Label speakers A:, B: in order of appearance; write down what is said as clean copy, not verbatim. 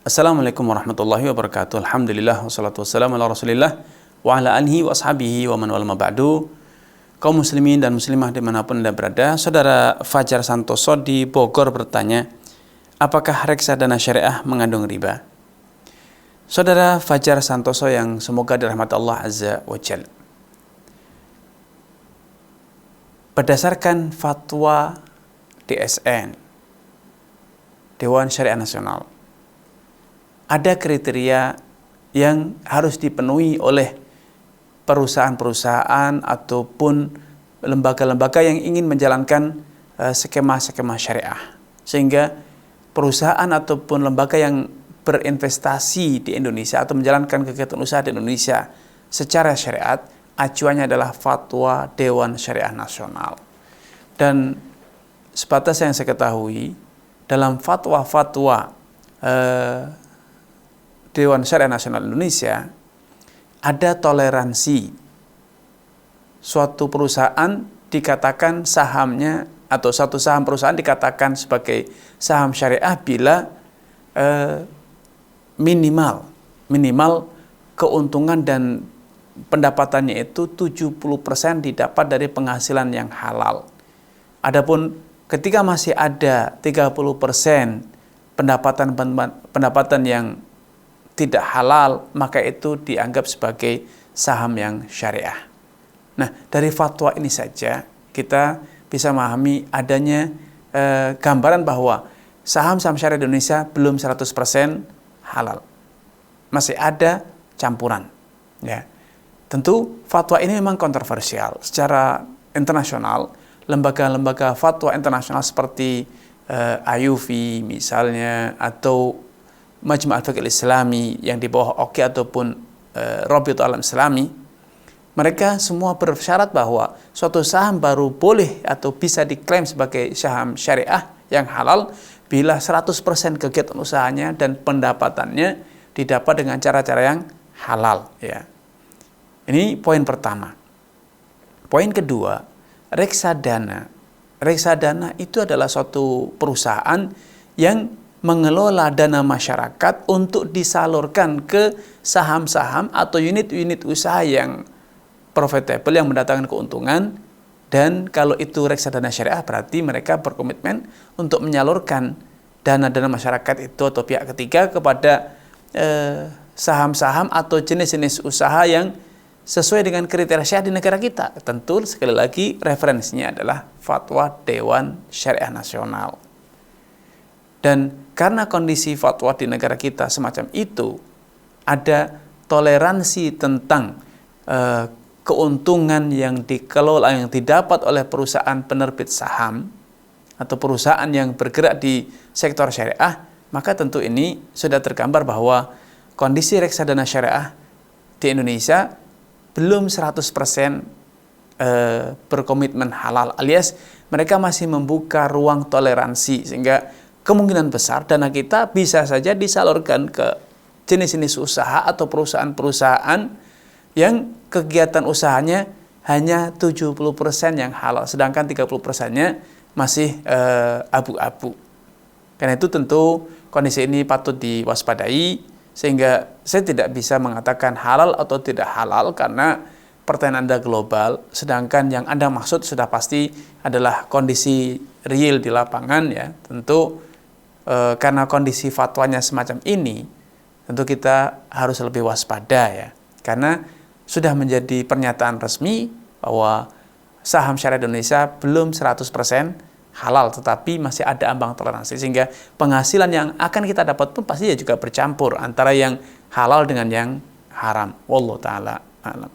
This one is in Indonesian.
A: Assalamualaikum warahmatullahi wabarakatuh. Alhamdulillah wassalatu wassalamu ala Rasulillah wa ala alihi wa ashabihi wa man wal ma ba'du. Kaum muslimin dan muslimah dimanapun Anda berada, Saudara Fajar Santoso di Bogor bertanya, apakah reksadana syariah mengandung riba? Saudara Fajar Santoso yang semoga dirahmati Allah Azza wa Jalla, berdasarkan fatwa DSN, Dewan Syariah Nasional, ada kriteria yang harus dipenuhi oleh perusahaan-perusahaan ataupun lembaga-lembaga yang ingin menjalankan skema-skema syariah. Sehingga perusahaan ataupun lembaga yang berinvestasi di Indonesia atau menjalankan kegiatan usaha di Indonesia secara syariat, acuannya adalah fatwa Dewan Syariah Nasional. Dan sebatas yang saya ketahui, dalam fatwa-fatwa Dewan Syariah Nasional Indonesia ada toleransi suatu perusahaan dikatakan sahamnya atau satu saham perusahaan dikatakan sebagai saham syariah bila minimal keuntungan dan pendapatannya itu 70% didapat dari penghasilan yang halal. Adapun ketika masih ada 30% pendapatan yang tidak halal, maka itu dianggap sebagai saham yang syariah. Nah, dari fatwa ini saja kita bisa memahami adanya gambaran bahwa saham-saham syariah di Indonesia belum 100% halal. Masih ada campuran. Ya. Tentu fatwa ini memang kontroversial. Secara internasional, lembaga-lembaga fatwa internasional seperti IUV misalnya, atau Majma' al-Fiqh al-Islami yang di bawah OKI ataupun Rabitul Alam Islami, mereka semua bersyarat bahwa suatu saham baru boleh atau bisa diklaim sebagai saham syariah yang halal bila 100% kegiatan usahanya dan pendapatannya didapat dengan cara-cara yang halal. Ya. Ini poin pertama. Poin kedua, reksadana. Reksadana itu adalah suatu perusahaan yang mengelola dana masyarakat untuk disalurkan ke saham-saham atau unit-unit usaha yang profitable, yang mendatangkan keuntungan. Dan kalau itu reksadana syariah, berarti mereka berkomitmen untuk menyalurkan dana-dana masyarakat itu atau pihak ketiga kepada saham-saham atau jenis-jenis usaha yang sesuai dengan kriteria syariah di negara kita. Tentu sekali lagi referensinya adalah fatwa Dewan Syariah Nasional. Dan karena kondisi fatwa di negara kita semacam itu, ada toleransi tentang keuntungan yang dikelola, yang didapat oleh perusahaan penerbit saham atau perusahaan yang bergerak di sektor syariah, maka tentu ini sudah tergambar bahwa kondisi reksadana syariah di Indonesia belum 100% berkomitmen halal, alias mereka masih membuka ruang toleransi, sehingga kemungkinan besar dana kita bisa saja disalurkan ke jenis-jenis usaha atau perusahaan-perusahaan yang kegiatan usahanya hanya 70% yang halal, sedangkan 30%-nya masih abu-abu. Karena itu tentu kondisi ini patut diwaspadai, sehingga saya tidak bisa mengatakan halal atau tidak halal karena pertanyaan Anda global, sedangkan yang Anda maksud sudah pasti adalah kondisi real di lapangan. Ya, tentu karena kondisi fatwanya semacam ini, tentu kita harus lebih waspada, ya, karena sudah menjadi pernyataan resmi bahwa saham syariah Indonesia belum 100% halal, tetapi masih ada ambang toleransi, sehingga penghasilan yang akan kita dapat pun pasti juga bercampur antara yang halal dengan yang haram. Wallahu ta'ala a'lam.